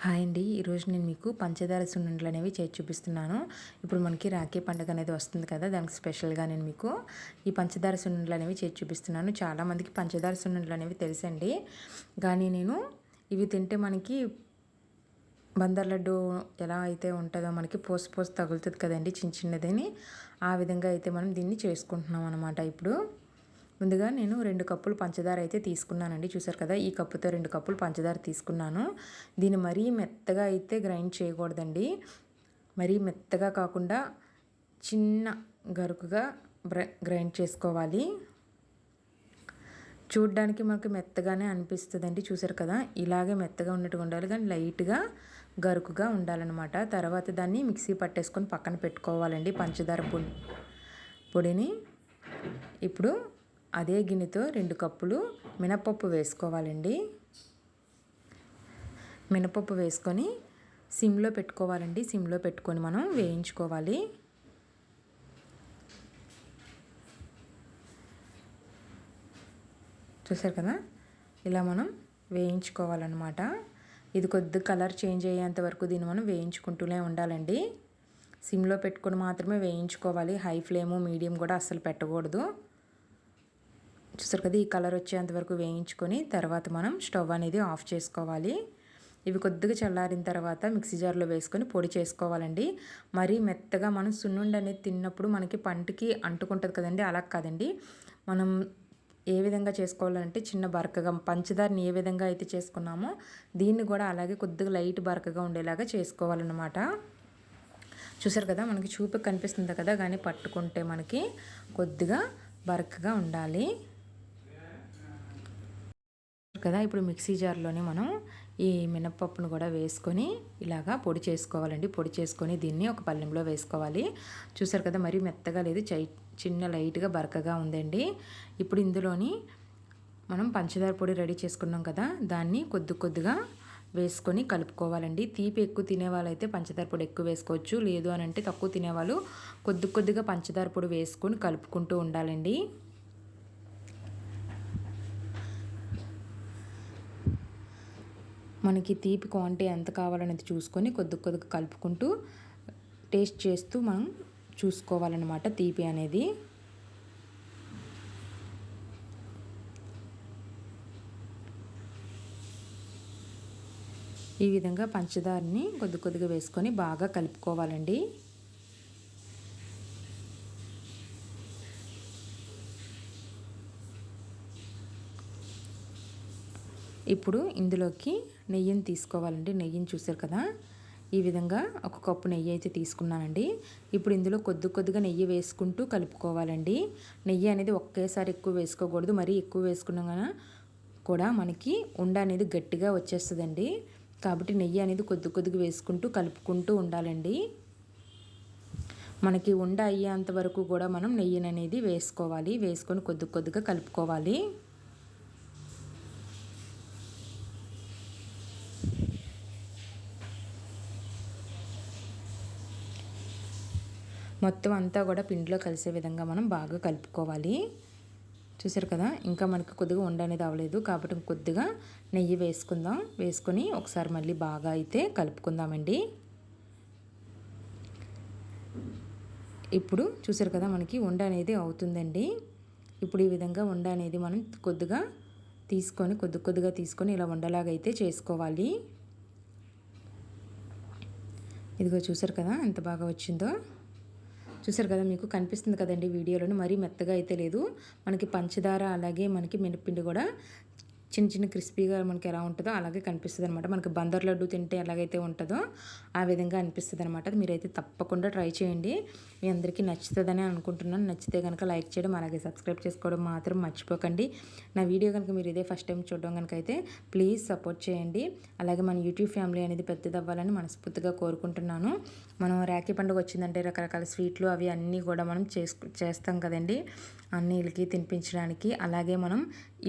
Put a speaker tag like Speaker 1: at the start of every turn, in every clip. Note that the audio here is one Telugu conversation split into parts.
Speaker 1: హాయ్ అండి. ఈరోజు నేను మీకు పంచదార సున్నుండలు అనేవి చేసి చూపిస్తున్నాను. ఇప్పుడు మనకి రాఖీ పండుగ అనేది వస్తుంది కదా, దానికి స్పెషల్గా నేను మీకు ఈ పంచదార సున్నుండలు అనేవి చేసి చూపిస్తున్నాను. చాలామందికి పంచదార సున్నుండలు అనేవి తెలుసండి, కానీ నేను ఇవి తింటే మనకి బందర్ లడ్డు ఎలా అయితే ఉంటుందో మనకి పోసు తగులుతుంది కదండి, చిన్నదని. ఆ విధంగా అయితే మనం దీన్ని చేసుకుంటున్నాం అనమాట. ఇప్పుడు ముందుగా నేను 2 కప్పులు పంచదార అయితే తీసుకున్నానండి. చూసారు కదా, ఈ కప్పుతో 2 కప్పులు పంచదార తీసుకున్నాను. దీన్ని మరీ మెత్తగా అయితే గ్రైండ్ చేయకూడదండి. మరీ మెత్తగా కాకుండా చిన్న గరుకుగా గ్రైండ్ చేసుకోవాలి. చూడ్డానికి మనకు మెత్తగానే అనిపిస్తుందండి. చూసారు కదా, ఇలాగే మెత్తగా ఉన్నట్టుగా ఉండాలి, కానీ లైట్గా గరుకుగా ఉండాలన్నమాట. తర్వాత దాన్ని మిక్సీ పట్టేసుకొని పక్కన పెట్టుకోవాలండి పంచదార పొడిని. ఇప్పుడు అదే గిన్నెతో 2 కప్పులు మినపప్పు వేసుకోవాలండి. మినపప్పు వేసుకొని సిమ్లో పెట్టుకోవాలండి. సిమ్లో పెట్టుకొని మనం వేయించుకోవాలి. చూసారు కదా, ఇలా మనం వేయించుకోవాలన్నమాట. ఇది కొద్దిగా కలర్ చేంజ్ అయ్యేంత వరకు దీన్ని మనం వేయించుకుంటూనే ఉండాలండి. సిమ్లో పెట్టుకొని మాత్రమే వేయించుకోవాలి. హై ఫ్లేము మీడియం కూడా అస్సలు పెట్టకూడదు. చూసారు కదా, ఈ కలర్ వచ్చేంత వరకు వేయించుకొని తర్వాత మనం స్టవ్ అనేది ఆఫ్ చేసుకోవాలి. ఇవి కొద్దిగా చల్లారిన తర్వాత మిక్సీ జార్లో వేసుకొని పొడి చేసుకోవాలండి. మరీ మెత్తగా మనం సున్నుండ అనేది తిన్నప్పుడు మనకి పంటికి అంటుకుంటుంది కదండి, అలా కాదండి. మనం ఏ విధంగా చేసుకోవాలంటే చిన్న బరకగా పంచదారని ఏ విధంగా అయితే చేసుకున్నామో దీన్ని కూడా అలాగే కొద్దిగా లైట్ బరకగా ఉండేలాగా చేసుకోవాలన్నమాట. చూసారు కదా, మనకి చూపుకి కనిపిస్తుంది కదా, కానీ పట్టుకుంటే మనకి కొద్దిగా బరకగా ఉండాలి కదా. ఇప్పుడు మిక్సీ జార్లోనే మనం ఈ మినపప్పును కూడా వేసుకొని ఇలాగా పొడి చేసుకోవాలండి. పొడి చేసుకొని దీన్ని ఒక పళ్ళెంలో వేసుకోవాలి. చూసారు కదా, మరీ మెత్తగా లేదు, చిన్న లైట్గా బరకగా ఉందండి. ఇప్పుడు ఇందులోని మనం పంచదార పొడి రెడీ చేసుకున్నాం కదా, దాన్ని కొద్దిగా వేసుకొని కలుపుకోవాలండి. తీపి ఎక్కువ తినేవాళ్ళైతే పంచదార పొడి ఎక్కువ వేసుకోవచ్చు, లేదు అని అంటే తక్కువ తినేవాళ్ళు కొద్దిగా పంచదార పొడి వేసుకొని కలుపుకుంటూ ఉండాలండి. మనకి తీపి క్వాంటిటీ ఎంత కావాలనేది చూసుకొని కొద్దిగా కలుపుకుంటూ టేస్ట్ చేస్తూ మనం చూసుకోవాలన్నమాట తీపి అనేది. ఈ విధంగా పంచదారని కొద్దిగా వేసుకొని బాగా కలుపుకోవాలండి. ఇప్పుడు ఇందులోకి నెయ్యిని తీసుకోవాలండి. నెయ్యిని చూసారు కదా, ఈ విధంగా 1 కప్పు నెయ్యి అయితే తీసుకున్నానండి. ఇప్పుడు ఇందులో కొద్దిగా నెయ్యి వేసుకుంటూ కలుపుకోవాలండి. నెయ్యి అనేది ఒకేసారి ఎక్కువ వేసుకోకూడదు, మరీ ఎక్కువ వేసుకున్నా కూడా మనకి ఉండ అనేది గట్టిగా వచ్చేస్తుందండి. కాబట్టి నెయ్యి అనేది కొద్దిగా వేసుకుంటూ కలుపుకుంటూ ఉండాలండి. మనకి ఉండ అయ్యేంత వరకు కూడా మనం నెయ్యిని అనేది వేసుకోవాలి. వేసుకొని కొద్దిగా కలుపుకోవాలి. మొత్తం అంతా కూడా పిండిలో కలిసే విధంగా మనం బాగా కలుపుకోవాలి. చూసారు కదా, ఇంకా మనకు కొద్దిగా ఉండ అనేది అవ్వలేదు, కాబట్టి కొద్దిగా నెయ్యి వేసుకుందాం. వేసుకొని ఒకసారి మళ్ళీ బాగా అయితే కలుపుకుందామండి. ఇప్పుడు చూసారు కదా, మనకి ఉండ అనేది అవుతుందండి. ఇప్పుడు ఈ విధంగా ఉండ అనేది మనం కొద్దిగా తీసుకొని ఇలా ఉండలాగా అయితే చేసుకోవాలి. ఇదిగో చూసారు కదా ఎంత బాగా వచ్చిందో. చూసారు కదా, మీకు కనిపిస్తుంది కదండి వీడియోలోని, మరీ మెత్తగా అయితే లేదు. మనకి పంచదార అలాగే మనకి మినప్పిండి కూడా చిన్న క్రిస్పీగా మనకి ఎలా ఉంటుందో అలాగే కనిపిస్తుంది అనమాట. మనకి బందర్ లడ్డు తింటే ఎలాగైతే ఉంటుందో ఆ విధంగా అనిపిస్తుంది అనమాట. మీరైతే తప్పకుండా ట్రై చేయండి. మీ అందరికీ నచ్చుతుందని అనుకుంటున్నాను. నచ్చితే కనుక లైక్ చేయడం అలాగే సబ్స్క్రైబ్ చేసుకోవడం మాత్రం మర్చిపోకండి. నా వీడియో కనుక మీరు ఇదే ఫస్ట్ టైం చూడడం కనుక అయితే ప్లీజ్ సపోర్ట్ చేయండి. అలాగే మన యూట్యూబ్ ఫ్యామిలీ అనేది పెద్దదవ్వాలని మనస్ఫూర్తిగా కోరుకుంటున్నాను. మనం రాఖీ పండుగ వచ్చిందంటే రకరకాల స్వీట్లు అవి అన్నీ కూడా మనం చేస్తాం కదండి, అన్నిటికి తినిపించడానికి. అలాగే మనం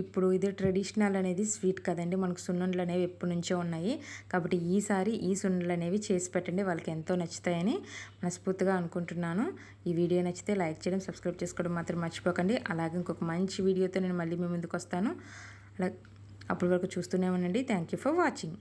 Speaker 1: ఇప్పుడు ఇది ట్రెడిషనల్ అనేది స్వీట్ కదండి, మనకు సున్నుండలు అనేవి ఎప్పటి నుంచో ఉన్నాయి. కాబట్టి ఈసారి ఈ సున్నుండలు అనేవి చేసి పెట్టండి, వాళ్ళకి ఎంతో నచ్చుతాయని మనస్ఫూర్తిగా అనుకుంటున్నాను. ఈ వీడియో నచ్చితే లైక్ చేయడం సబ్స్క్రైబ్ చేసుకోవడం మాత్రం మర్చిపోకండి. అలాగే ఇంకొక మంచి వీడియోతో నేను మళ్ళీ మీ ముందుకు వస్తాను. అలా అప్పటి వరకు చూస్తూనే ఉండండి. Thank you for watching.